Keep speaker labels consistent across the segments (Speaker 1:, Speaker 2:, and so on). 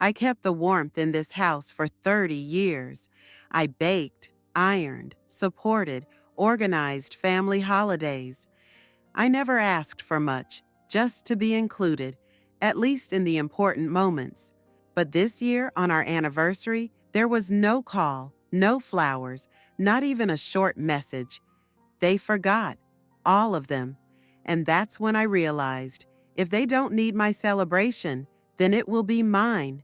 Speaker 1: I kept the warmth in this house for 30 years. I baked, ironed, supported, organized family holidays. I never asked for much, just to be included, at least in the important moments. But this year, on our anniversary, there was no call, no flowers, not even a short message. They forgot, all of them. And that's when I realized, if they don't need my celebration, then it will be mine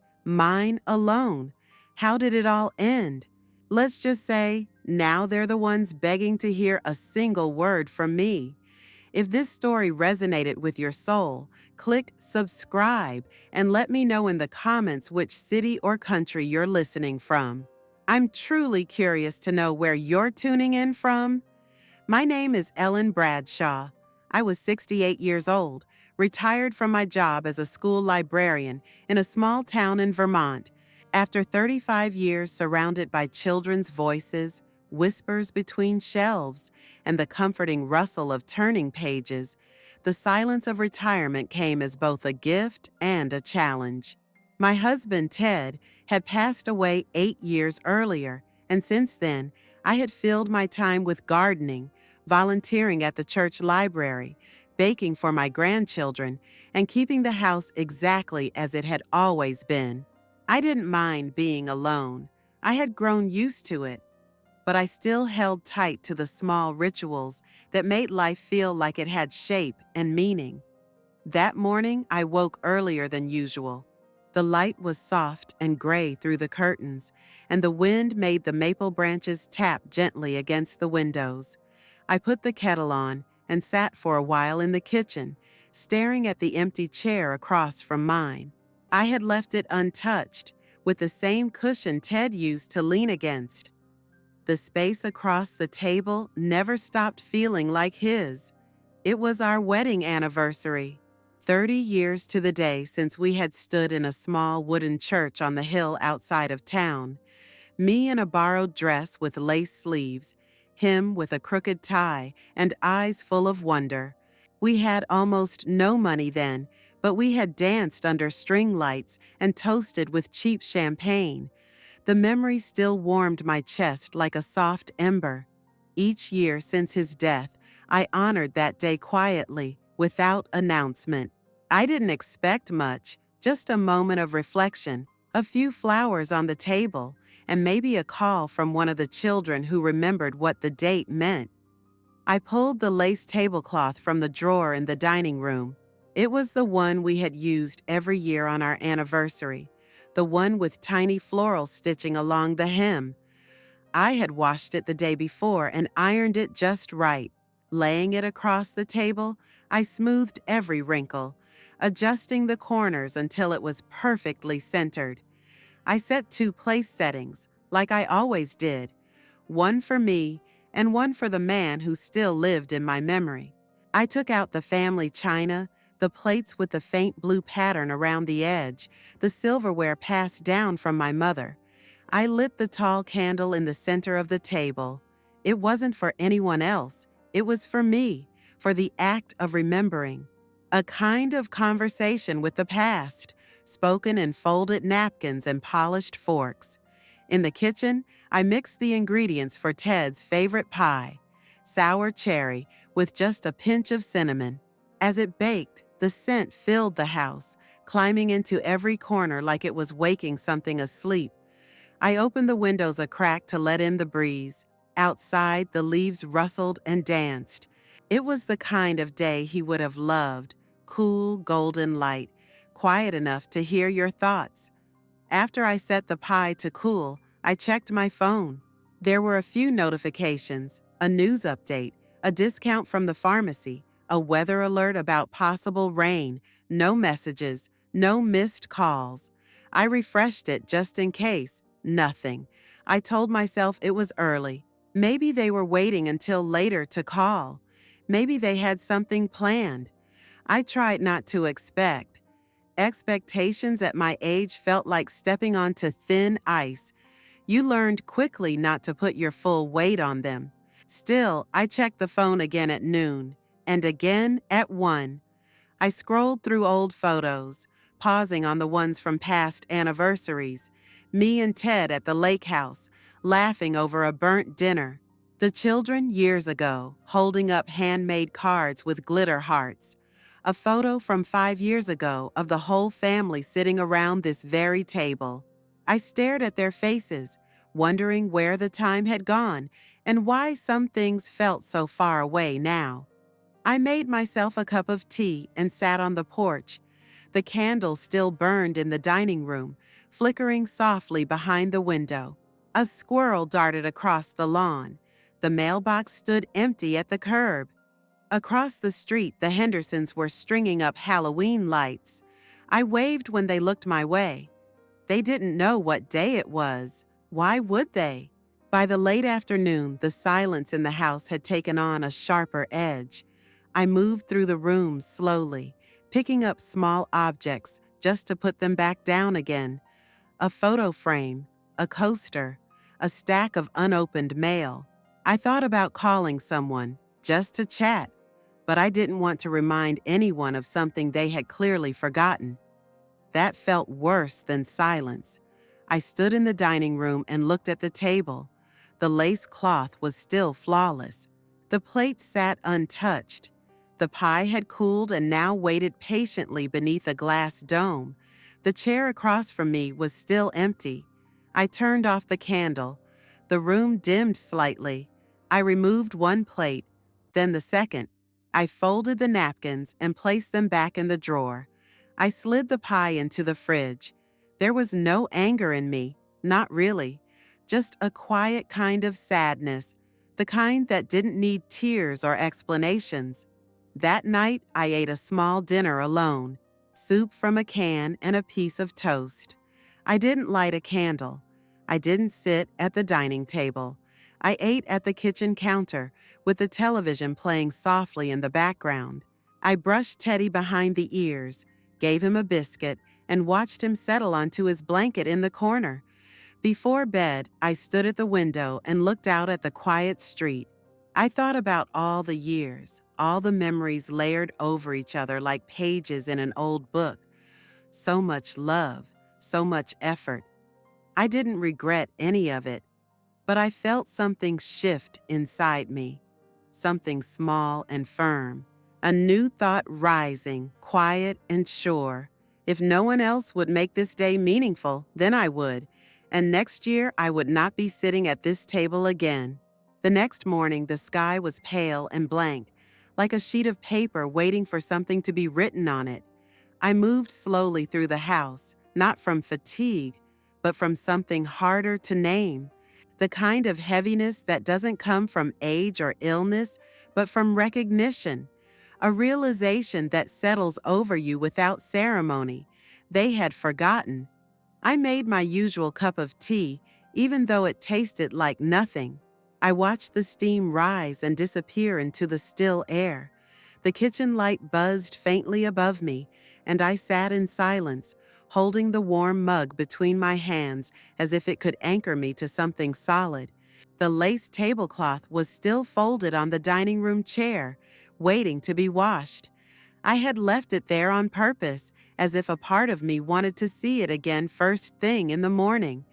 Speaker 1: alone. How did it all end? Let's just say, now they're the ones begging to hear a single word from me. If this story resonated with your soul, click subscribe and let me know in the comments which city or country you're listening from. I'm truly curious to know where you're tuning in from. My name is Ellen Bradshaw. I was 68 years old, retired from my job as a school librarian in a small town in Vermont. After 35 years surrounded by children's voices, whispers between shelves, and the comforting rustle of turning pages, the silence of retirement came as both a gift and a challenge. My husband, Ted, had passed away 8 years earlier, and since then, I had filled my time with gardening, volunteering at the church library, baking for my grandchildren, and keeping the house exactly as it had always been. I didn't mind being alone. I had grown used to it, but I still held tight to the small rituals that made life feel like it had shape and meaning. That morning, I woke earlier than usual. The light was soft and gray through the curtains, and the wind made the maple branches tap gently against the windows. I put the kettle on and sat for a while in the kitchen, staring at the empty chair across from mine. I had left it untouched, with the same cushion Ted used to lean against. The space across the table never stopped feeling like his. It was our wedding anniversary. 30 years to the day since we had stood in a small wooden church on the hill outside of town. Me in a borrowed dress with lace sleeves, him with a crooked tie and eyes full of wonder. We had almost no money then, but we had danced under string lights and toasted with cheap champagne. The memory still warmed my chest like a soft ember. Each year since his death, I honored that day quietly, without announcement. I didn't expect much, just a moment of reflection, a few flowers on the table, and maybe a call from one of the children who remembered what the date meant. I pulled the lace tablecloth from the drawer in the dining room. It was the one we had used every year on our anniversary, the one with tiny floral stitching along the hem. I had washed it the day before and ironed it just right. Laying it across the table, I smoothed every wrinkle, adjusting the corners until it was perfectly centered. I set 2 place settings, like I always did, one for me and one for the man who still lived in my memory. I took out the family china, the plates with the faint blue pattern around the edge, the silverware passed down from my mother. I lit the tall candle in the center of the table. It wasn't for anyone else. It was for me, for the act of remembering. A kind of conversation with the past, spoken in folded napkins and polished forks. In the kitchen, I mixed the ingredients for Ted's favorite pie, sour cherry with just a pinch of cinnamon. As it baked, the scent filled the house, climbing into every corner like it was waking something asleep. I opened the windows a crack to let in the breeze. Outside, the leaves rustled and danced. It was the kind of day he would have loved, cool, golden light, quiet enough to hear your thoughts. After I set the pie to cool, I checked my phone. There were a few notifications, a news update, a discount from the pharmacy, a weather alert about possible rain, no messages, no missed calls. I refreshed it just in case. Nothing. I told myself it was early. Maybe they were waiting until later to call. Maybe they had something planned. I tried not to expect. Expectations at my age felt like stepping onto thin ice. You learned quickly not to put your full weight on them. Still, I checked the phone again at noon, and again at 1. I scrolled through old photos, pausing on the ones from past anniversaries. Me and Ted at the lake house, laughing over a burnt dinner. The children years ago, holding up handmade cards with glitter hearts. A photo from 5 years ago of the whole family sitting around this very table. I stared at their faces, wondering where the time had gone and why some things felt so far away now. I made myself a cup of tea and sat on the porch. The candle still burned in the dining room, flickering softly behind the window. A squirrel darted across the lawn. The mailbox stood empty at the curb. Across the street, the Hendersons were stringing up Halloween lights. I waved when they looked my way. They didn't know what day it was. Why would they? By the late afternoon, the silence in the house had taken on a sharper edge. I moved through the rooms slowly, picking up small objects just to put them back down again. A photo frame, a coaster, a stack of unopened mail. I thought about calling someone, just to chat, but I didn't want to remind anyone of something they had clearly forgotten. That felt worse than silence. I stood in the dining room and looked at the table. The lace cloth was still flawless. The plate sat untouched. The pie had cooled and now waited patiently beneath a glass dome. The chair across from me was still empty. I turned off the candle. The room dimmed slightly. I removed one plate, then the second. I folded the napkins and placed them back in the drawer. I slid the pie into the fridge. There was no anger in me, not really, just a quiet kind of sadness, the kind that didn't need tears or explanations. That night, I ate a small dinner alone, soup from a can and a piece of toast. I didn't light a candle. I didn't sit at the dining table. I ate at the kitchen counter, with the television playing softly in the background. I brushed Teddy behind the ears, gave him a biscuit, and watched him settle onto his blanket in the corner. Before bed, I stood at the window and looked out at the quiet street. I thought about all the years, all the memories layered over each other like pages in an old book. So much love, so much effort. I didn't regret any of it, but I felt something shift inside me, something small and firm. A new thought rising, quiet and sure. If no one else would make this day meaningful, then I would. And next year, I would not be sitting at this table again. The next morning, the sky was pale and blank, like a sheet of paper waiting for something to be written on it. I moved slowly through the house, not from fatigue, but from something harder to name. The kind of heaviness that doesn't come from age or illness, but from recognition. A realization that settles over you without ceremony. They had forgotten. I made my usual cup of tea, even though it tasted like nothing. I watched the steam rise and disappear into the still air. The kitchen light buzzed faintly above me, and I sat in silence, holding the warm mug between my hands as if it could anchor me to something solid. The lace tablecloth was still folded on the dining room chair, waiting to be washed. I had left it there on purpose, as if a part of me wanted to see it again first thing in the morning.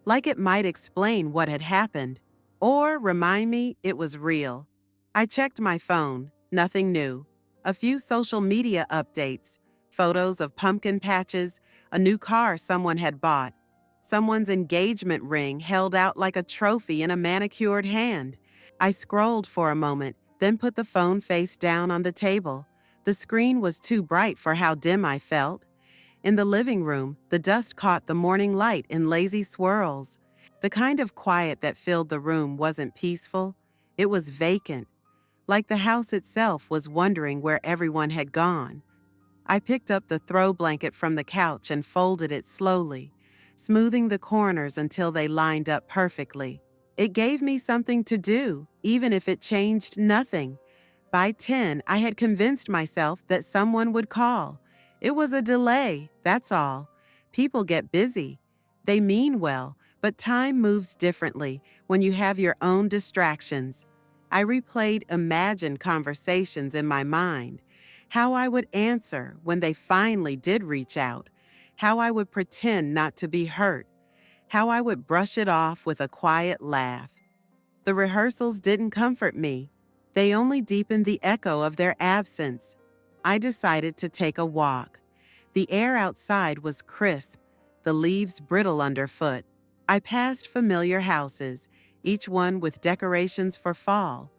Speaker 1: Like it might explain what had happened, or remind me it was real. I checked my phone, nothing new. A few social media updates, photos of pumpkin patches, a new car someone had bought, someone's engagement ring held out like a trophy in a manicured hand. I scrolled for a moment, then put the phone face down on the table. The screen was too bright for how dim I felt. In the living room, the dust caught the morning light in lazy swirls. The kind of quiet that filled the room wasn't peaceful. It was vacant, like the house itself was wondering where everyone had gone. I picked up the throw blanket from the couch and folded it slowly, smoothing the corners until they lined up perfectly. It gave me something to do, even if it changed nothing. By 10, I had convinced myself that someone would call. It was a delay, that's all. People get busy. They mean well, but time moves differently when you have your own distractions. I replayed imagined conversations in my mind. how I would answer when they finally did reach out, how I would pretend not to be hurt, how I would brush it off with a quiet laugh. The rehearsals didn't comfort me. They only deepened the echo of their absence. I decided to take a walk. The air outside was crisp, the leaves brittle underfoot. I passed familiar houses, each one with decorations for fall,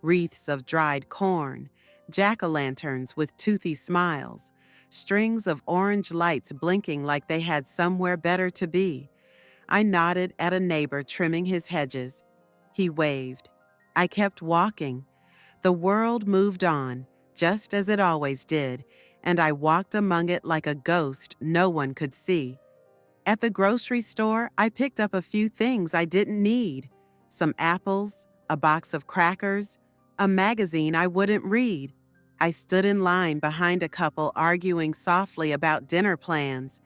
Speaker 1: wreaths of dried corn, jack-o'-lanterns with toothy smiles, strings of orange lights blinking like they had somewhere better to be. I nodded at a neighbor trimming his hedges. He waved. I kept walking. The world moved on, just as it always did, and I walked among it like a ghost no one could see. At the grocery store, I picked up a few things I didn't need. Some apples, a box of crackers, a magazine I wouldn't read. I stood in line behind a couple arguing softly about dinner plans.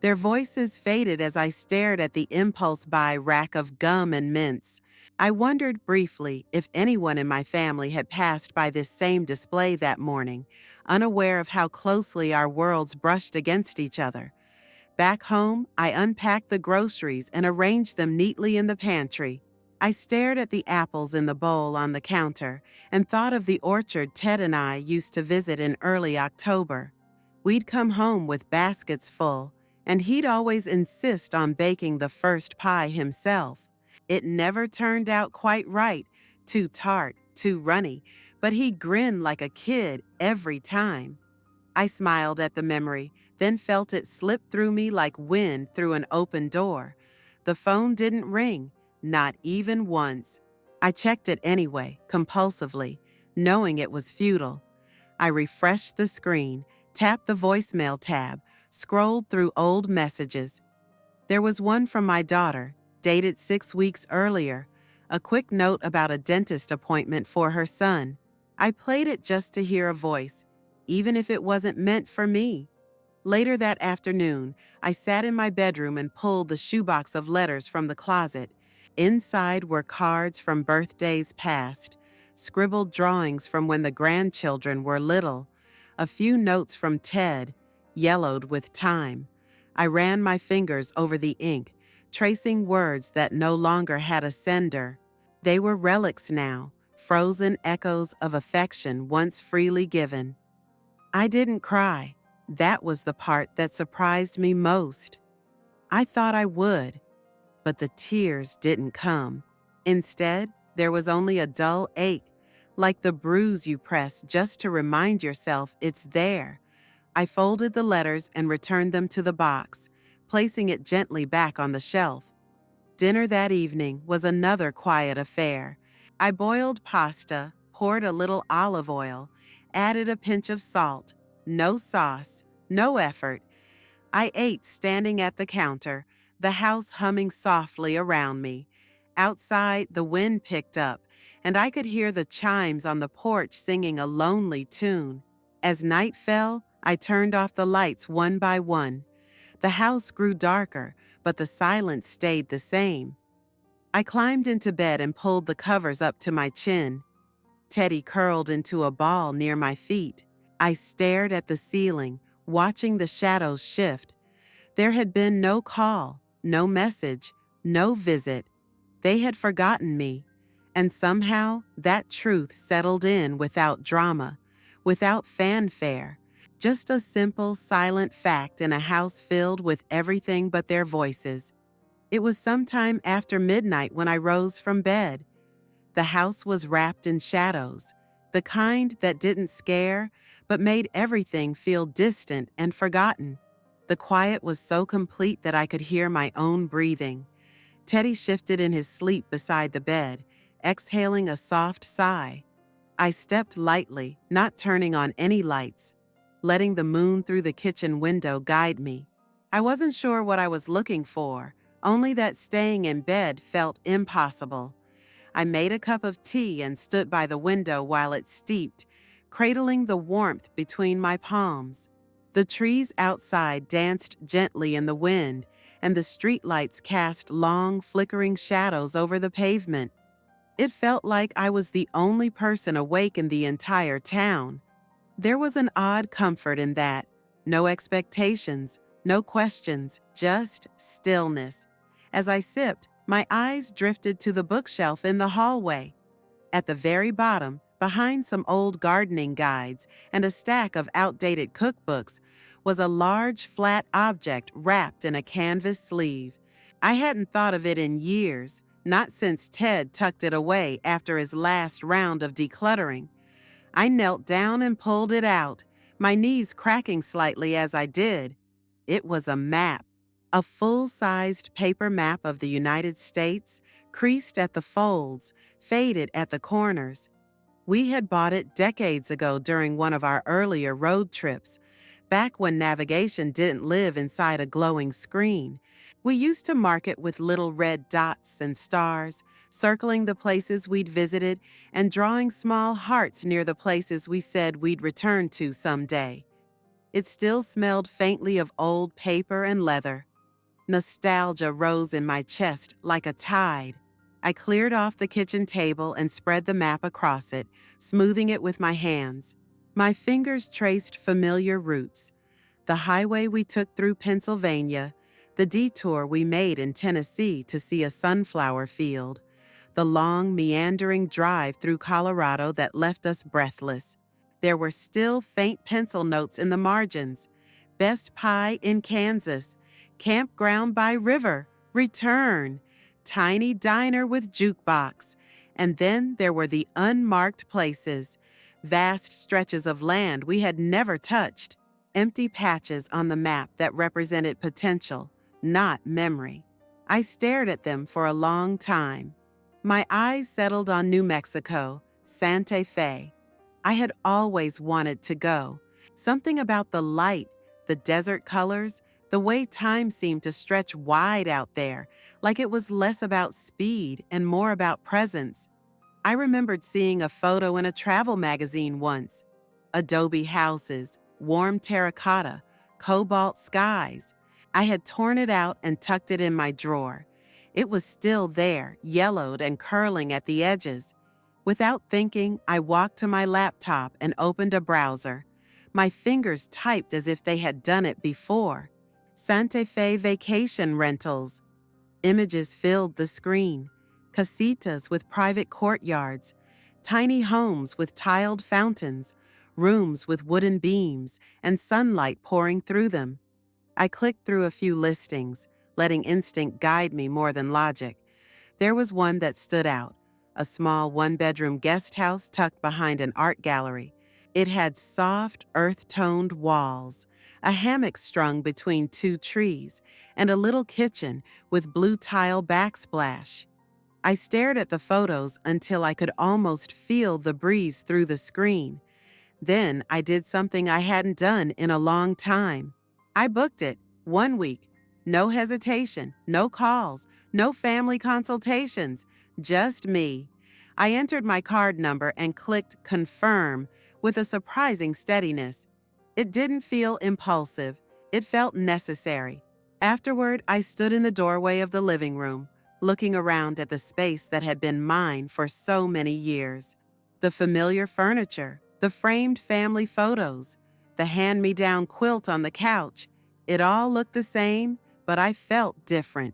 Speaker 1: Their voices faded as I stared at the impulse buy rack of gum and mints. I wondered briefly if anyone in my family had passed by this same display that morning, unaware of how closely our worlds brushed against each other. Back home, I unpacked the groceries and arranged them neatly in the pantry. I stared at the apples in the bowl on the counter and thought of the orchard Ted and I used to visit in early October. We'd come home with baskets full, and he'd always insist on baking the first pie himself. It never turned out quite right, too tart, too runny, but he grinned like a kid every time. I smiled at the memory, then felt it slip through me like wind through an open door. The phone didn't ring, not even once. I checked it anyway, compulsively, knowing it was futile. I refreshed the screen, tapped the voicemail tab, scrolled through old messages. There was one from my daughter, dated 6 weeks earlier, a quick note about a dentist appointment for her son. I played it just to hear a voice, even if it wasn't meant for me. Later that afternoon, I sat in my bedroom and pulled the shoebox of letters from the closet. Inside were cards from birthdays past, scribbled drawings from when the grandchildren were little, a few notes from Ted, yellowed with time. I ran my fingers over the ink, tracing words that no longer had a sender. They were relics now, frozen echoes of affection once freely given. I didn't cry. That was the part that surprised me most. I thought I would, but the tears didn't come. Instead, there was only a dull ache, like the bruise you press just to remind yourself it's there. I folded the letters and returned them to the box, placing it gently back on the shelf. Dinner that evening was another quiet affair. I boiled pasta, poured a little olive oil, added a pinch of salt. No sauce, no effort. I ate standing at the counter, the house humming softly around me. Outside, the wind picked up, and I could hear the chimes on the porch singing a lonely tune. As night fell, I turned off the lights one by one. The house grew darker, but the silence stayed the same. I climbed into bed and pulled the covers up to my chin. Teddy curled into a ball near my feet. I stared at the ceiling, watching the shadows shift. There had been no call, no message, no visit. They had forgotten me, and somehow that truth settled in without drama, without fanfare, just a simple, silent fact in a house filled with everything but their voices. It was sometime after midnight when I rose from bed. The house was wrapped in shadows, the kind that didn't scare, but made everything feel distant and forgotten. The quiet was so complete that I could hear my own breathing. Teddy shifted in his sleep beside the bed, exhaling a soft sigh. I stepped lightly, not turning on any lights, letting the moon through the kitchen window guide me. I wasn't sure what I was looking for, only that staying in bed felt impossible. I made a cup of tea and stood by the window while it steeped, cradling the warmth between my palms. The trees outside danced gently in the wind, and the streetlights cast long, flickering shadows over the pavement. It felt like I was the only person awake in the entire town. There was an odd comfort in that. No expectations, no questions, just stillness. As I sipped, my eyes drifted to the bookshelf in the hallway. At the very bottom, behind some old gardening guides and a stack of outdated cookbooks, was a large flat object wrapped in a canvas sleeve. I hadn't thought of it in years, not since Ted tucked it away after his last round of decluttering. I knelt down and pulled it out, my knees cracking slightly as I did. It was a map, a full-sized paper map of the United States, creased at the folds, faded at the corners. We had bought it decades ago during one of our earlier road trips, back when navigation didn't live inside a glowing screen. We used to mark it with little red dots and stars, circling the places we'd visited and drawing small hearts near the places we said we'd return to someday. It still smelled faintly of old paper and leather. Nostalgia rose in my chest like a tide. I cleared off the kitchen table and spread the map across it, smoothing it with my hands. My fingers traced familiar routes. The highway we took through Pennsylvania, the detour we made in Tennessee to see a sunflower field, the long, meandering drive through Colorado that left us breathless. There were still faint pencil notes in the margins. Best Pie in Kansas, campground by river, return, tiny diner with jukebox. And then there were the unmarked places, vast stretches of land we had never touched, empty patches on the map that represented potential, not memory. I stared at them for a long time. My eyes settled on New Mexico, Santa Fe. I had always wanted to go. Something about the light, the desert colors, the way time seemed to stretch wide out there, like it was less about speed and more about presence. I remembered seeing a photo in a travel magazine once. Adobe houses, warm terracotta, cobalt skies. I had torn it out and tucked it in my drawer. It was still there, yellowed and curling at the edges. Without thinking, I walked to my laptop and opened a browser. My fingers typed as if they had done it before. Santa Fe vacation rentals. Images filled the screen. Casitas with private courtyards. Tiny homes with tiled fountains. Rooms with wooden beams and sunlight pouring through them. I clicked through a few listings, letting instinct guide me more than logic. There was one that stood out, a small one-bedroom guest house tucked behind an art gallery. It had soft, earth-toned walls, a hammock strung between two trees, and a little kitchen with blue tile backsplash. I stared at the photos until I could almost feel the breeze through the screen. Then I did something I hadn't done in a long time. I booked it, 1 week. No hesitation, no calls, no family consultations, just me. I entered my card number and clicked confirm with a surprising steadiness. It didn't feel impulsive. It felt necessary. Afterward, I stood in the doorway of the living room, looking around at the space that had been mine for so many years. The familiar furniture, the framed family photos, the hand-me-down quilt on the couch. It all looked the same, but I felt different,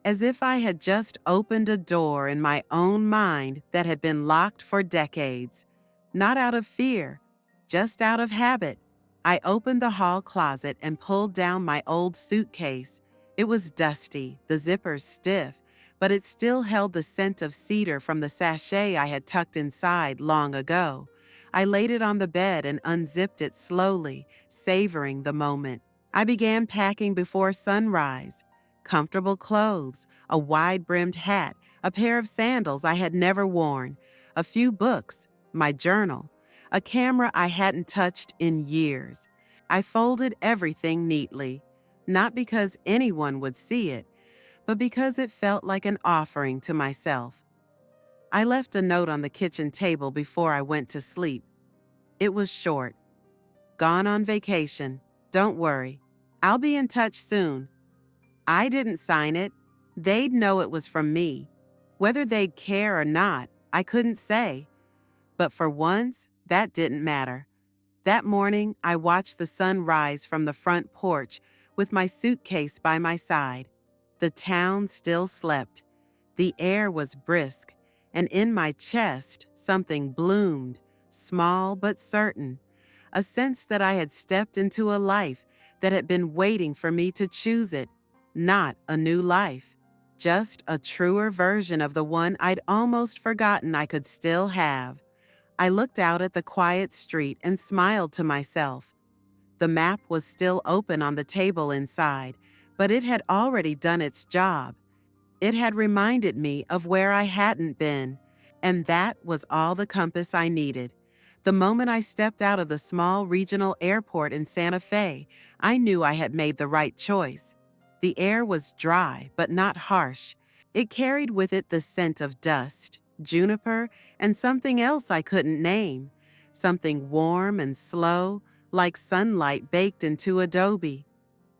Speaker 1: as if I had just opened a door in my own mind that had been locked for decades. Not out of fear, just out of habit. I opened the hall closet and pulled down my old suitcase. It was dusty, the zippers stiff, but it still held the scent of cedar from the sachet I had tucked inside long ago. I laid it on the bed and unzipped it slowly, savoring the moment. I began packing before sunrise. Comfortable clothes, a wide-brimmed hat, a pair of sandals I had never worn, a few books, my journal, a camera I hadn't touched in years. I folded everything neatly, not because anyone would see it, but because it felt like an offering to myself. I left a note on the kitchen table before I went to sleep. It was short. Gone on vacation. Don't worry. I'll be in touch soon. I didn't sign it. They'd know it was from me. Whether they'd care or not, I couldn't say. But for once, that didn't matter. That morning, I watched the sun rise from the front porch with my suitcase by my side. The town still slept. The air was brisk, and in my chest, something bloomed, small but certain, a sense that I had stepped into a life that had been waiting for me to choose it. Not a new life, just a truer version of the one I'd almost forgotten I could still have. I looked out at the quiet street and smiled to myself. The map was still open on the table inside, but it had already done its job. It had reminded me of where I hadn't been, and that was all the compass I needed. The moment I stepped out of the small regional airport in Santa Fe, I knew I had made the right choice. The air was dry, but not harsh. It carried with it the scent of dust, juniper, and something else I couldn't name. Something warm and slow, like sunlight baked into adobe.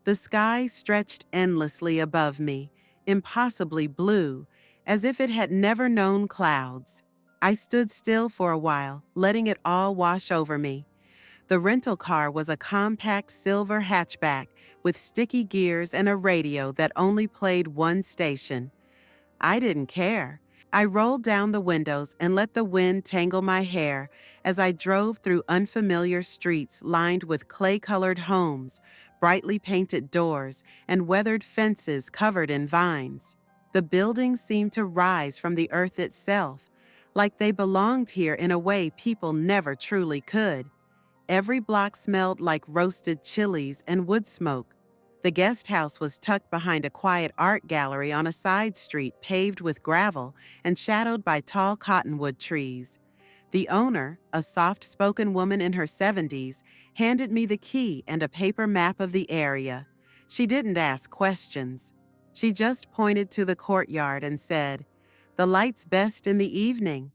Speaker 1: The sky stretched endlessly above me, impossibly blue, as if it had never known clouds. I stood still for a while, letting it all wash over me. The rental car was a compact silver hatchback with sticky gears and a radio that only played one station. I didn't care. I rolled down the windows and let the wind tangle my hair as I drove through unfamiliar streets lined with clay-colored homes, brightly painted doors, and weathered fences covered in vines. The buildings seemed to rise from the earth itself, like they belonged here in a way people never truly could. Every block smelled like roasted chilies and wood smoke. The guest house was tucked behind a quiet art gallery on a side street paved with gravel and shadowed by tall cottonwood trees. The owner, a soft-spoken woman in her 70s, handed me the key and a paper map of the area. She didn't ask questions. She just pointed to the courtyard and said, "The light's best in the evening."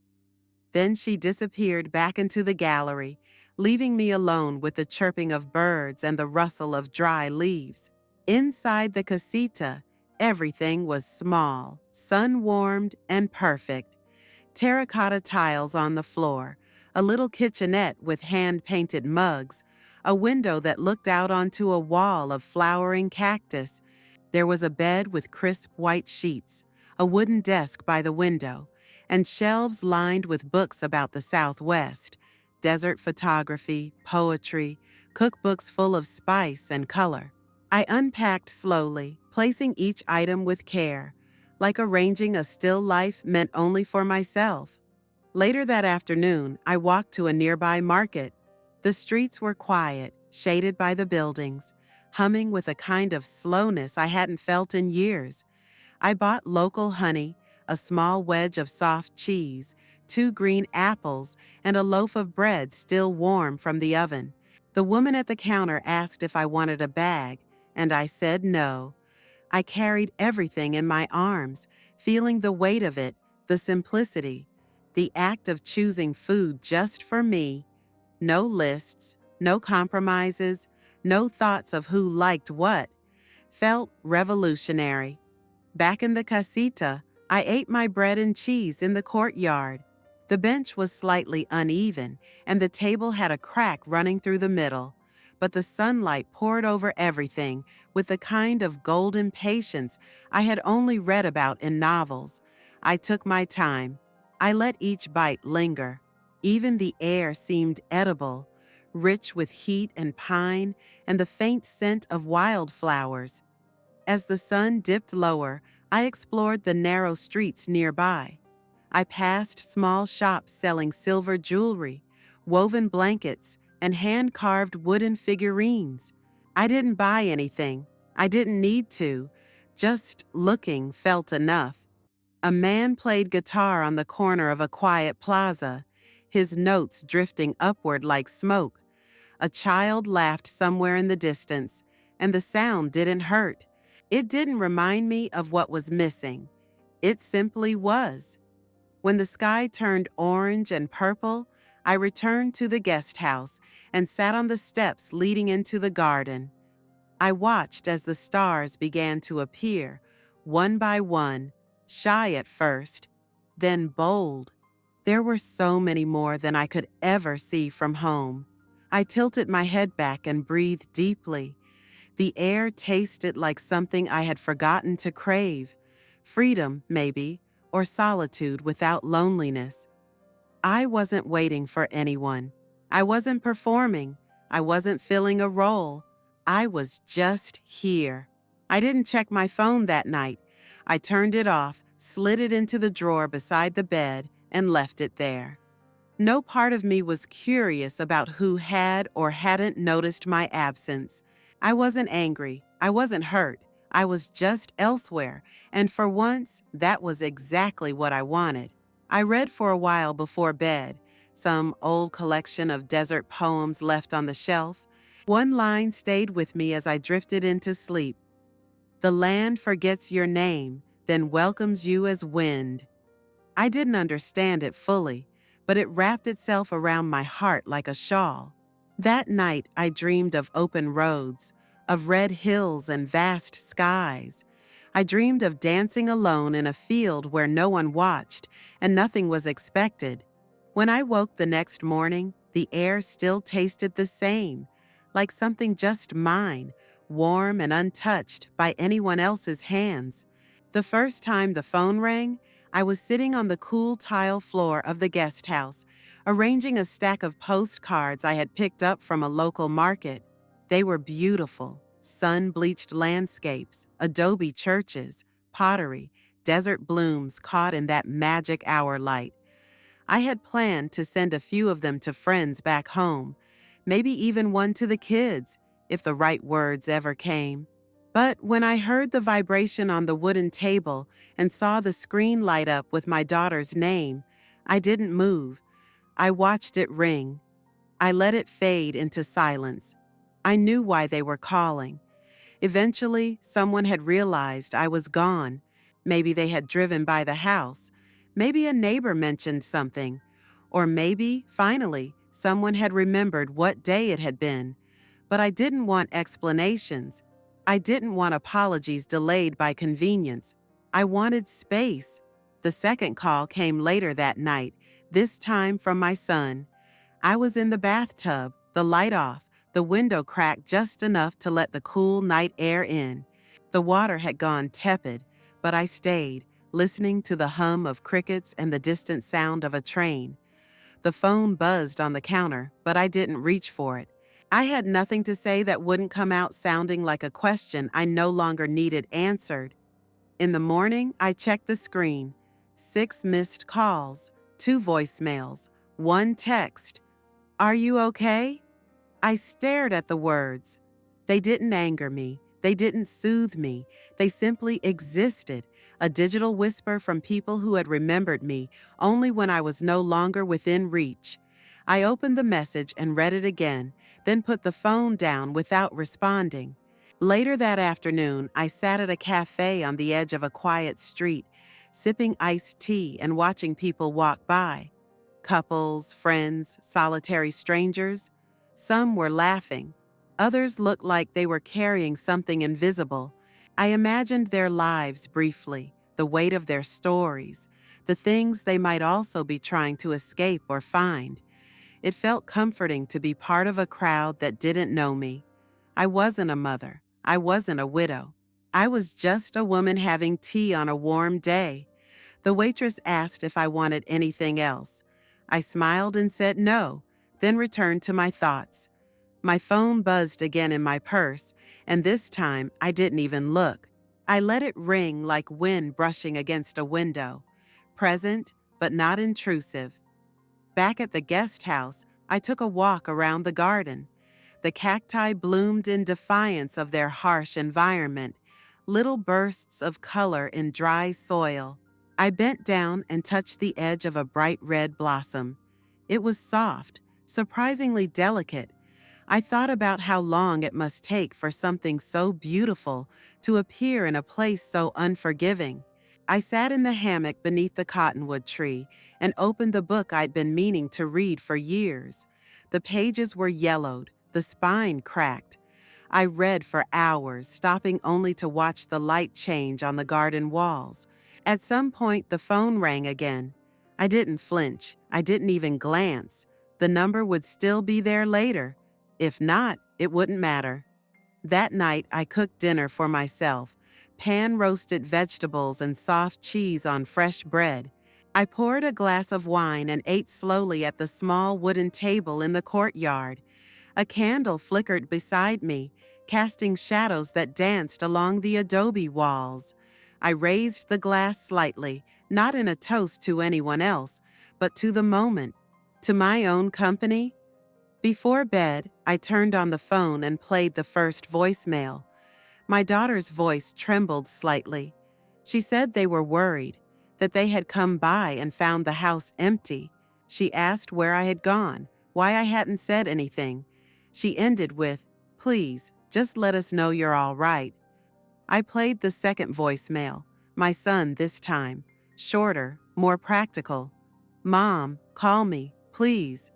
Speaker 1: Then she disappeared back into the gallery, leaving me alone with the chirping of birds and the rustle of dry leaves. Inside the casita, everything was small, sun-warmed, and perfect. Terracotta tiles on the floor, a little kitchenette with hand-painted mugs, a window that looked out onto a wall of flowering cactus. There was a bed with crisp white sheets, a wooden desk by the window, and shelves lined with books about the Southwest, desert photography, poetry, cookbooks full of spice and color. I unpacked slowly, placing each item with care, like arranging a still life meant only for myself. Later that afternoon, I walked to a nearby market. The streets were quiet, shaded by the buildings, humming with a kind of slowness I hadn't felt in years. I bought local honey, a small wedge of soft cheese, 2 green apples, and a loaf of bread still warm from the oven. The woman at the counter asked if I wanted a bag, and I said no. I carried everything in my arms, feeling the weight of it, the simplicity, the act of choosing food just for me. No lists, no compromises, no thoughts of who liked what. Felt revolutionary. Back in the casita, I ate my bread and cheese in the courtyard. The bench was slightly uneven, and the table had a crack running through the middle, but the sunlight poured over everything with the kind of golden patience I had only read about in novels. I took my time. I let each bite linger. Even the air seemed edible, rich with heat and pine and the faint scent of wildflowers. As the sun dipped lower, I explored the narrow streets nearby. I passed small shops selling silver jewelry, woven blankets, and hand-carved wooden figurines. I didn't buy anything. I didn't need to. Just looking felt enough. A man played guitar on the corner of a quiet plaza, his notes drifting upward like smoke. A child laughed somewhere in the distance, and the sound didn't hurt. It didn't remind me of what was missing. It simply was. When the sky turned orange and purple, I returned to the guest house and sat on the steps leading into the garden. I watched as the stars began to appear, one by one, shy at first, then bold. There were so many more than I could ever see from home. I tilted my head back and breathed deeply. The air tasted like something I had forgotten to crave. Freedom, maybe, or solitude without loneliness. I wasn't waiting for anyone. I wasn't performing. I wasn't filling a role. I was just here. I didn't check my phone that night. I turned it off, slid it into the drawer beside the bed, and left it there. No part of me was curious about who had or hadn't noticed my absence. I wasn't angry. I wasn't hurt. I was just elsewhere, and for once, that was exactly what I wanted. I read for a while before bed, some old collection of desert poems left on the shelf. One line stayed with me as I drifted into sleep. The land forgets your name, then welcomes you as wind. I didn't understand it fully, but it wrapped itself around my heart like a shawl. That night, I dreamed of open roads, of red hills and vast skies. I dreamed of dancing alone in a field where no one watched and nothing was expected. When I woke the next morning, the air still tasted the same, like something just mine, warm and untouched by anyone else's hands. The first time the phone rang, I was sitting on the cool tile floor of the guest house, arranging a stack of postcards I had picked up from a local market. They were beautiful, sun-bleached landscapes, adobe churches, pottery, desert blooms caught in that magic hour light. I had planned to send a few of them to friends back home, maybe even one to the kids, if the right words ever came. But when I heard the vibration on the wooden table and saw the screen light up with my daughter's name, I didn't move. I watched it ring. I let it fade into silence. I knew why they were calling. Eventually, someone had realized I was gone. Maybe they had driven by the house. Maybe a neighbor mentioned something. Or maybe, finally, someone had remembered what day it had been. But I didn't want explanations. I didn't want apologies delayed by convenience. I wanted space. The second call came later that night, this time from my son. I was in the bathtub, the light off, the window cracked just enough to let the cool night air in. The water had gone tepid, but I stayed, listening to the hum of crickets and the distant sound of a train. The phone buzzed on the counter, but I didn't reach for it. I had nothing to say that wouldn't come out sounding like a question I no longer needed answered. In the morning, I checked the screen. 6 missed calls, 2 voicemails, 1 text. "Are you okay?" I stared at the words. They didn't anger me. They didn't soothe me. They simply existed, a digital whisper from people who had remembered me only when I was no longer within reach. I opened the message and read it again, then put the phone down without responding. Later that afternoon, I sat at a cafe on the edge of a quiet street, sipping iced tea and watching people walk by. Couples, friends, solitary strangers. Some were laughing. Others looked like they were carrying something invisible. I imagined their lives briefly, the weight of their stories, the things they might also be trying to escape or find. It felt comforting to be part of a crowd that didn't know me. I wasn't a mother. I wasn't a widow. I was just a woman having tea on a warm day. The waitress asked if I wanted anything else. I smiled and said no, then returned to my thoughts. My phone buzzed again in my purse, and this time I didn't even look. I let it ring like wind brushing against a window, present but not intrusive. Back at the guest house, I took a walk around the garden. The cacti bloomed in defiance of their harsh environment, little bursts of color in dry soil. I bent down and touched the edge of a bright red blossom. It was soft, surprisingly delicate. I thought about how long it must take for something so beautiful to appear in a place so unforgiving. I sat in the hammock beneath the cottonwood tree and opened the book I'd been meaning to read for years. The pages were yellowed, the spine cracked. I read for hours, stopping only to watch the light change on the garden walls. At some point, the phone rang again. I didn't flinch. I didn't even glance. The number would still be there later. If not, it wouldn't matter. That night, I cooked dinner for myself, pan-roasted vegetables and soft cheese on fresh bread. I poured a glass of wine and ate slowly at the small wooden table in the courtyard. A candle flickered beside me, casting shadows that danced along the adobe walls. I raised the glass slightly, not in a toast to anyone else, but to the moment, to my own company. Before bed, I turned on the phone and played the first voicemail. My daughter's voice trembled slightly. She said they were worried, that they had come by and found the house empty. She asked where I had gone, why I hadn't said anything. She ended with, "Please, just let us know you're all right." I played the second voicemail, my son this time, shorter, more practical. "Mom, call me, please."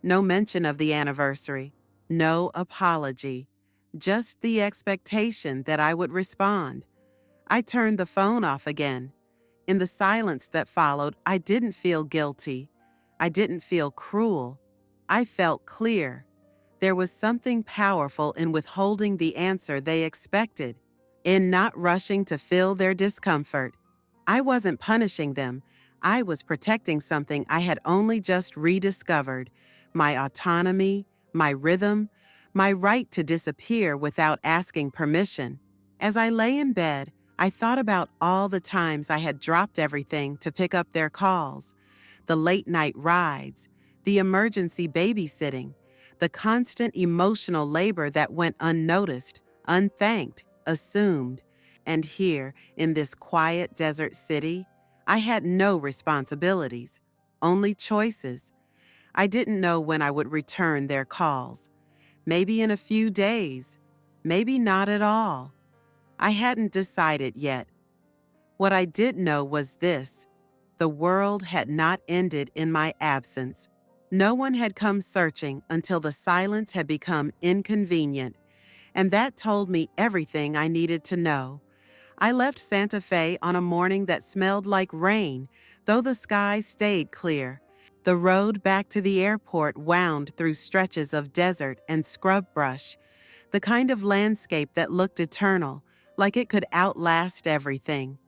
Speaker 1: No mention of the anniversary, no apology, just the expectation that I would respond. I turned the phone off again. In the silence that followed, I didn't feel guilty. I didn't feel cruel. I felt clear. There was something powerful in withholding the answer they expected, in not rushing to fill their discomfort. I wasn't punishing them. I was protecting something I had only just rediscovered: my autonomy, my rhythm, my right to disappear without asking permission. As I lay in bed, I thought about all the times I had dropped everything to pick up their calls, the late-night rides, the emergency babysitting, the constant emotional labor that went unnoticed, unthanked, assumed. And here, in this quiet desert city, I had no responsibilities, only choices. I didn't know when I would return their calls. Maybe in a few days, maybe not at all. I hadn't decided yet. What I did know was this: the world had not ended in my absence. No one had come searching until the silence had become inconvenient, and that told me everything I needed to know. I left Santa Fe on a morning that smelled like rain, though the sky stayed clear. The road back to the airport wound through stretches of desert and scrub brush, the kind of landscape that looked eternal, like it could outlast everything.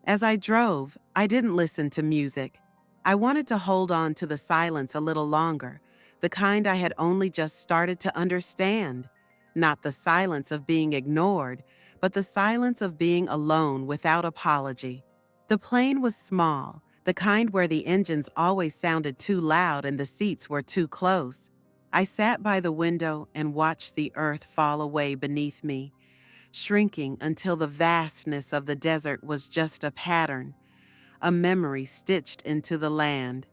Speaker 1: As I drove, I didn't listen to music. I wanted to hold on to the silence a little longer, the kind I had only just started to understand. Not the silence of being ignored, but the silence of being alone without apology. The plane was small, the kind where the engines always sounded too loud and the seats were too close. I sat by the window and watched the earth fall away beneath me, shrinking until the vastness of the desert was just a pattern, a memory stitched into the land.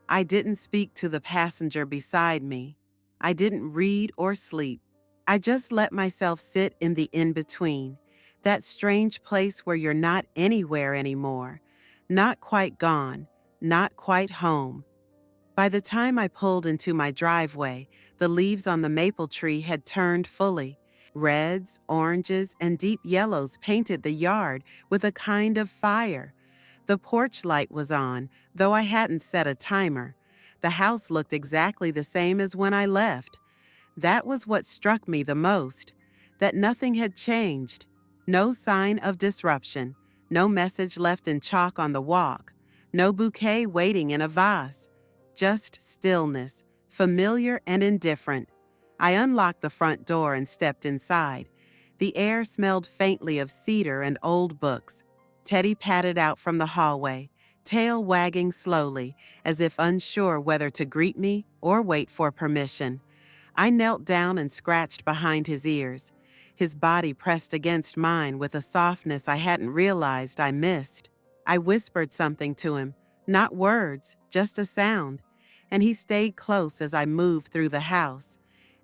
Speaker 1: I didn't speak to the passenger beside me. I didn't read or sleep. I just let myself sit in the in-between, that strange place where you're not anywhere anymore, not quite gone, not quite home. By the time I pulled into my driveway, the leaves on the maple tree had turned fully. Reds, oranges, and deep yellows painted the yard with a kind of fire. The porch light was on, though I hadn't set a timer. The house looked exactly the same as when I left. That was what struck me the most, that nothing had changed. No sign of disruption, no message left in chalk on the walk, no bouquet waiting in a vase. Just stillness, familiar and indifferent. I unlocked the front door and stepped inside. The air smelled faintly of cedar and old books. Teddy padded out from the hallway, tail wagging slowly, as if unsure whether to greet me or wait for permission. I knelt down and scratched behind his ears. His body pressed against mine with a softness I hadn't realized I missed. I whispered something to him, not words, just a sound, and he stayed close as I moved through the house.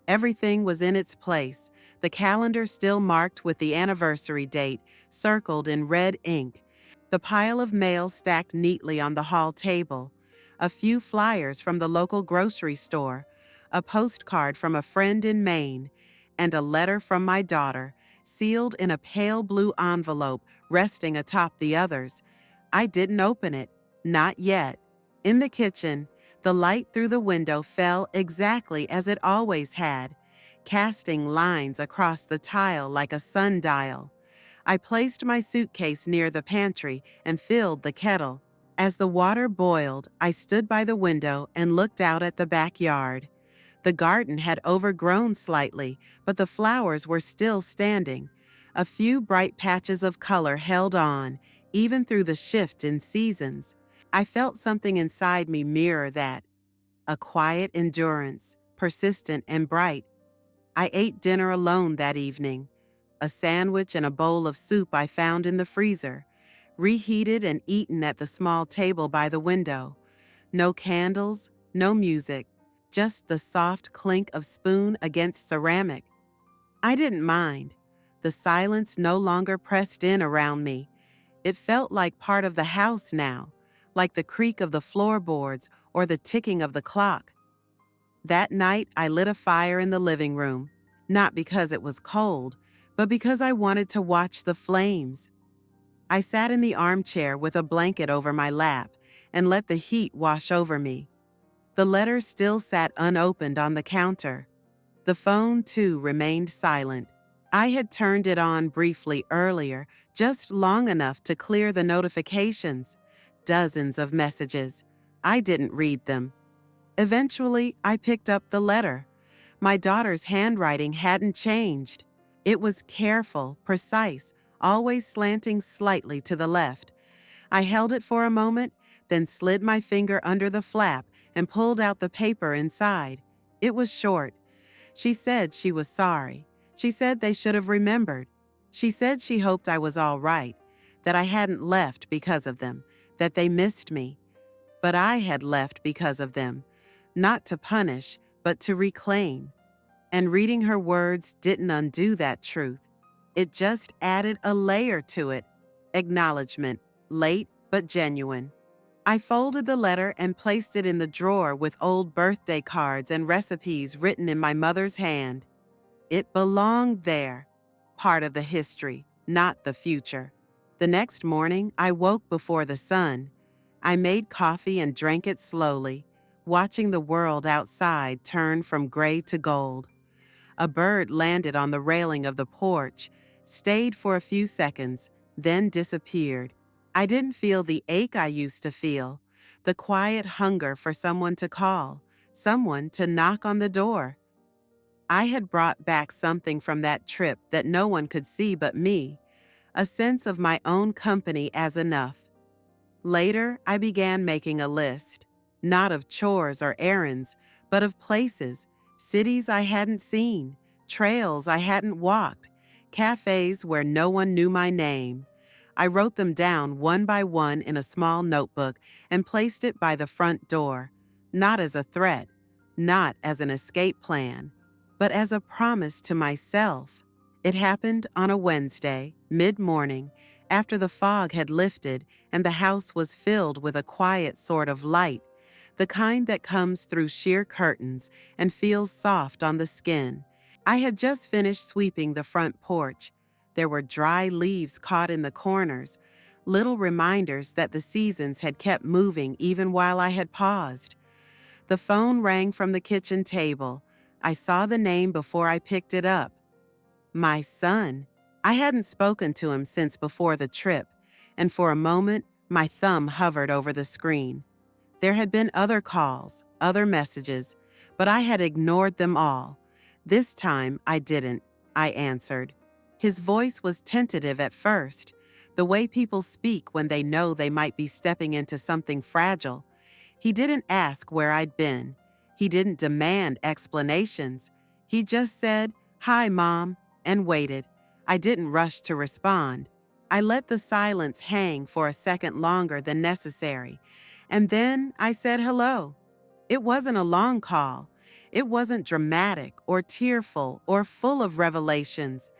Speaker 1: Everything was in its place, the calendar still marked with the anniversary date, circled in red ink, the pile of mail stacked neatly on the hall table, a few flyers from the local grocery store, a postcard from a friend in Maine, and a letter from my daughter, sealed in a pale blue envelope resting atop the others. I didn't open it, not yet. In the kitchen, The light through the window fell exactly as it always had, casting lines across the tile like a sundial. I placed my suitcase near the pantry and filled the kettle. As the water boiled, I stood by the window and looked out at the backyard. The garden had overgrown slightly, but the flowers were still standing. A few bright patches of color held on, even through the shift in seasons. I felt something inside me mirror that, a quiet endurance, persistent and bright. I ate dinner alone that evening, a sandwich and a bowl of soup I found in the freezer, reheated and eaten at the small table by the window. No candles, no music, just the soft clink of spoon against ceramic. I didn't mind. The silence no longer pressed in around me. It felt like part of the house now, like the creak of the floorboards or the ticking of the clock. That night, I lit a fire in the living room, not because it was cold, but because I wanted to watch the flames. I sat in the armchair with a blanket over my lap and let the heat wash over me. The letter still sat unopened on the counter. The phone, too, remained silent. I had turned it on briefly earlier, just long enough to clear the notifications. Dozens of messages. I didn't read them. Eventually, I picked up the letter. My daughter's handwriting hadn't changed. It was careful, precise, always slanting slightly to the left. I held it for a moment, then slid my finger under the flap and pulled out the paper inside. It was short. She said she was sorry. She said they should have remembered. She said she hoped I was all right, that I hadn't left because of them, that they missed me. But I had left because of them, not to punish, but to reclaim. And reading her words didn't undo that truth. It just added a layer to it. Acknowledgement, late but genuine. I folded the letter and placed it in the drawer with old birthday cards and recipes written in my mother's hand. It belonged there, part of the history, not the future. The next morning, I woke before the sun. I made coffee and drank it slowly, watching the world outside turn from gray to gold. A bird landed on the railing of the porch, stayed for a few seconds, then disappeared. I didn't feel the ache I used to feel, the quiet hunger for someone to call, someone to knock on the door. I had brought back something from that trip that no one could see but me, a sense of my own company as enough. Later, I began making a list, not of chores or errands, but of places, cities I hadn't seen, trails I hadn't walked, cafes where no one knew my name. I wrote them down one by one in a small notebook and placed it by the front door, not as a threat, not as an escape plan, but as a promise to myself. It happened on a Wednesday, mid-morning, after the fog had lifted and the house was filled with a quiet sort of light, the kind that comes through sheer curtains and feels soft on the skin. I had just finished sweeping the front porch. There were dry leaves caught in the corners, little reminders that the seasons had kept moving even while I had paused. The phone rang from the kitchen table. I saw the name before I picked it up. My son. I hadn't spoken to him since before the trip, and for a moment, my thumb hovered over the screen. There had been other calls, other messages, but I had ignored them all. This time, I didn't. I answered. His voice was tentative at first, the way people speak when they know they might be stepping into something fragile. He didn't ask where I'd been. He didn't demand explanations. He just said, "Hi, Mom," and waited. I didn't rush to respond. I let the silence hang for a second longer than necessary, and then I said hello. It wasn't a long call. It wasn't dramatic or tearful or full of revelations.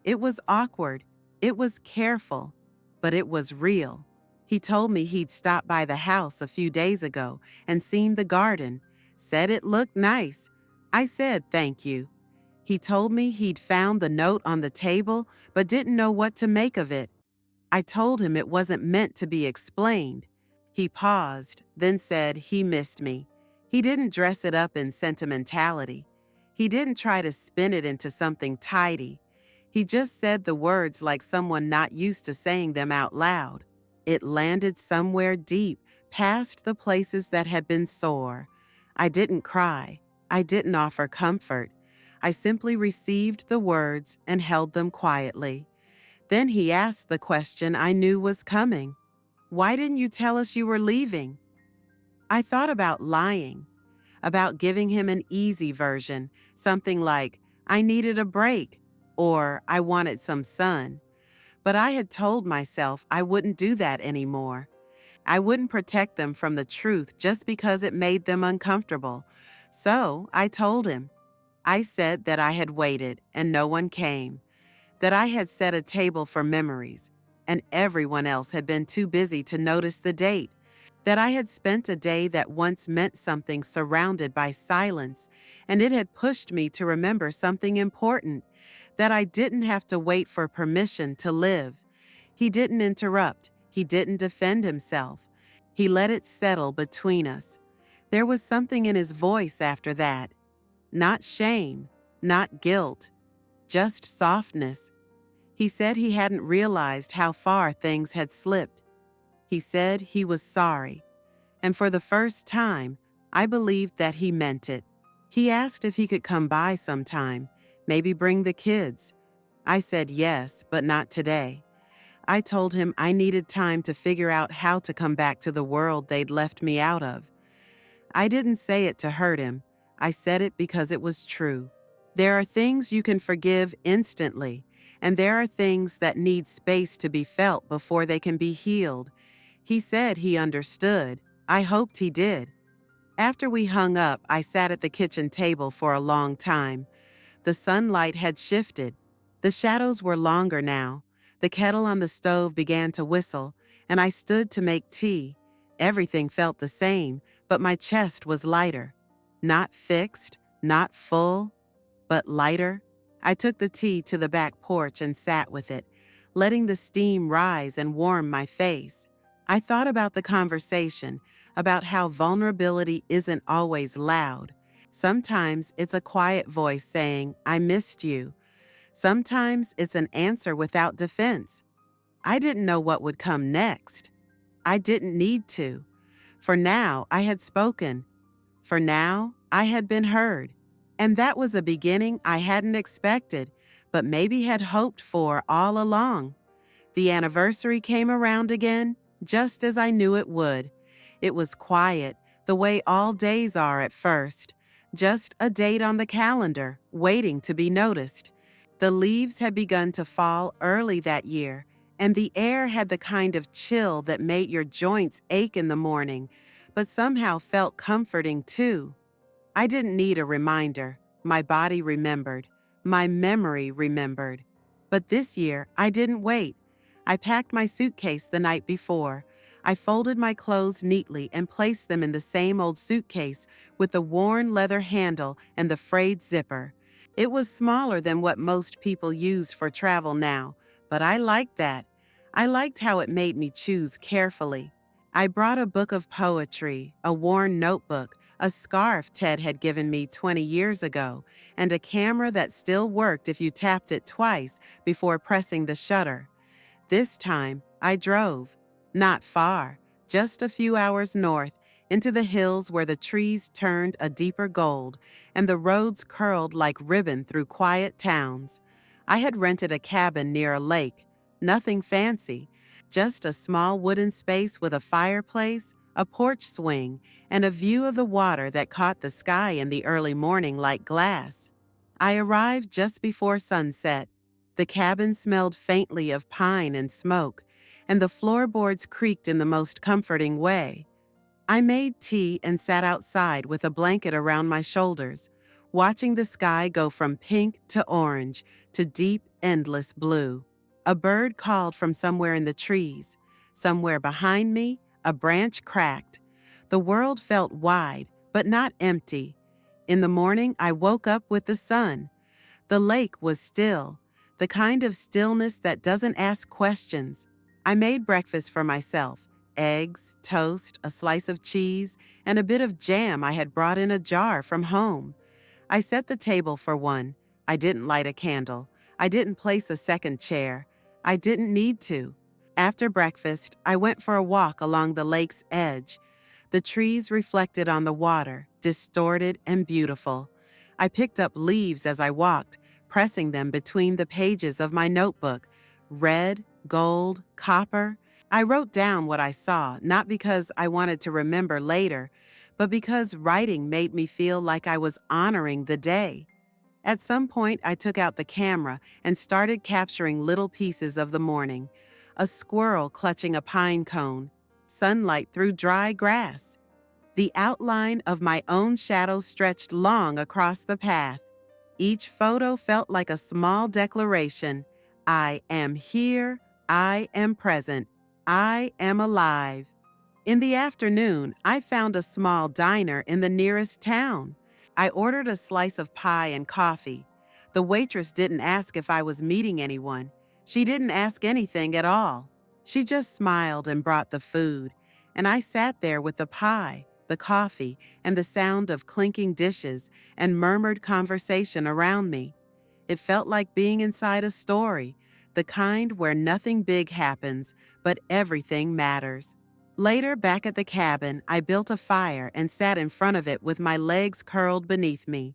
Speaker 1: It was awkward. It was careful, but it was real. He told me he'd stopped by the house a few days ago and seen the garden, said it looked nice. I said thank you. He told me he'd found the note on the table but didn't know what to make of it. I told him it wasn't meant to be explained. He paused, then said he missed me. He didn't dress it up in sentimentality. He didn't try to spin it into something tidy. He just said the words like someone not used to saying them out loud. It landed somewhere deep, past the places that had been sore. I didn't cry. I didn't offer comfort. I simply received the words and held them quietly. Then he asked the question I knew was coming. Why didn't you tell us you were leaving? I thought about lying, about giving him an easy version, something like, I needed a break, or I wanted some sun. But I had told myself I wouldn't do that anymore. I wouldn't protect them from the truth just because it made them uncomfortable. So I told him. I said that I had waited and no one came, that I had set a table for memories, and everyone else had been too busy to notice the date, that I had spent a day that once meant something surrounded by silence, and it had pushed me to remember something important, that I didn't have to wait for permission to live. He didn't interrupt. He didn't defend himself. He let it settle between us. There was something in his voice after that. Not shame, not guilt, just softness. He said he hadn't realized how far things had slipped. He said he was sorry. And for the first time, I believed that he meant it. He asked if he could come by sometime, maybe bring the kids. I said yes, but not today. I told him I needed time to figure out how to come back to the world they'd left me out of. I didn't say it to hurt him. I said it because it was true. There are things you can forgive instantly, and there are things that need space to be felt before they can be healed. He said he understood. I hoped he did. After we hung up, I sat at the kitchen table for a long time. The sunlight had shifted. The shadows were longer now. The kettle on the stove began to whistle, and I stood to make tea. Everything felt the same, but my chest was lighter. Not fixed, not full, but lighter. I took the tea to the back porch and sat with it, letting the steam rise and warm my face. I thought about the conversation, about how vulnerability isn't always loud. Sometimes it's a quiet voice saying, I missed you. Sometimes it's an answer without defense. I didn't know what would come next. I didn't need to. For now, I had spoken. For now, I had been heard. And that was a beginning I hadn't expected, but maybe had hoped for all along. The anniversary came around again, just as I knew it would. It was quiet, the way all days are at first. Just a date on the calendar, waiting to be noticed. The leaves had begun to fall early that year, and the air had the kind of chill that made your joints ache in the morning, but somehow felt comforting too. I didn't need a reminder. My body remembered. My memory remembered. But this year, I didn't wait. I packed my suitcase the night before. I folded my clothes neatly and placed them in the same old suitcase with the worn leather handle and the frayed zipper. It was smaller than what most people use for travel now, but I liked that. I liked how it made me choose carefully. I brought a book of poetry, a worn notebook, a scarf Ted had given me 20 years ago, and a camera that still worked if you tapped it twice before pressing the shutter. This time, I drove. Not far, just a few hours north, into the hills where the trees turned a deeper gold and the roads curled like ribbon through quiet towns. I had rented a cabin near a lake. Nothing fancy, just a small wooden space with a fireplace, a porch swing, and a view of the water that caught the sky in the early morning like glass. I arrived just before sunset. The cabin smelled faintly of pine and smoke, and the floorboards creaked in the most comforting way. I made tea and sat outside with a blanket around my shoulders, watching the sky go from pink to orange to deep, endless blue. A bird called from somewhere in the trees. Somewhere behind me, a branch cracked. The world felt wide, but not empty. In the morning, I woke up with the sun. The lake was still, the kind of stillness that doesn't ask questions. I made breakfast for myself, eggs, toast, a slice of cheese, and a bit of jam I had brought in a jar from home. I set the table for one. I didn't light a candle. I didn't place a second chair. I didn't need to. After breakfast, I went for a walk along the lake's edge. The trees reflected on the water, distorted and beautiful. I picked up leaves as I walked, pressing them between the pages of my notebook. Red, gold, copper. I wrote down what I saw, not because I wanted to remember later, but because writing made me feel like I was honoring the day. At some point, I took out the camera and started capturing little pieces of the morning. A squirrel clutching a pine cone, sunlight through dry grass. The outline of my own shadow stretched long across the path. Each photo felt like a small declaration. I am here, I am present, I am alive. In the afternoon, I found a small diner in the nearest town. I ordered a slice of pie and coffee. The waitress didn't ask if I was meeting anyone. She didn't ask anything at all. She just smiled and brought the food, and I sat there with the pie, the coffee, and the sound of clinking dishes and murmured conversation around me. It felt like being inside a story, the kind where nothing big happens, but everything matters. Later, back at the cabin, I built a fire and sat in front of it with my legs curled beneath me.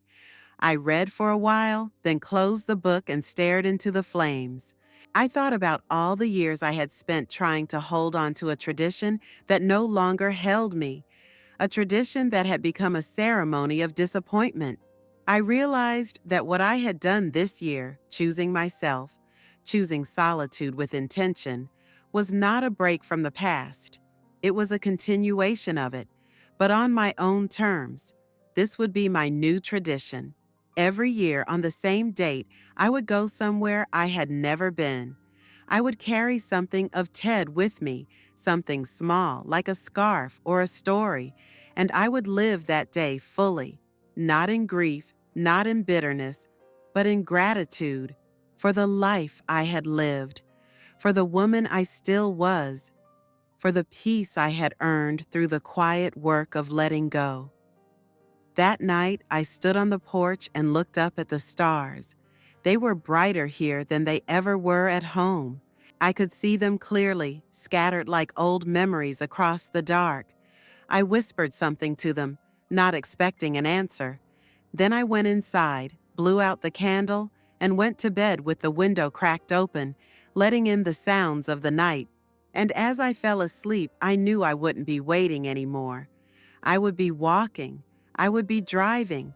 Speaker 1: I read for a while, then closed the book and stared into the flames. I thought about all the years I had spent trying to hold on to a tradition that no longer held me, a tradition that had become a ceremony of disappointment. I realized that what I had done this year, choosing myself, choosing solitude with intention, was not a break from the past. It was a continuation of it, but on my own terms. This would be my new tradition. Every year on the same date, I would go somewhere I had never been. I would carry something of Ted with me, something small like a scarf or a story, and I would live that day fully, not in grief, not in bitterness, but in gratitude for the life I had lived, for the woman I still was, for the peace I had earned through the quiet work of letting go. That night, I stood on the porch and looked up at the stars. They were brighter here than they ever were at home. I could see them clearly, scattered like old memories across the dark. I whispered something to them, not expecting an answer. Then I went inside, blew out the candle, and went to bed with the window cracked open, letting in the sounds of the night. And as I fell asleep, I knew I wouldn't be waiting anymore. I would be walking. I would be driving.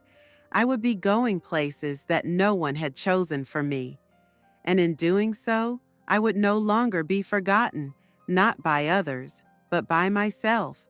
Speaker 1: I would be going places that no one had chosen for me. And in doing so, I would no longer be forgotten, not by others, but by myself.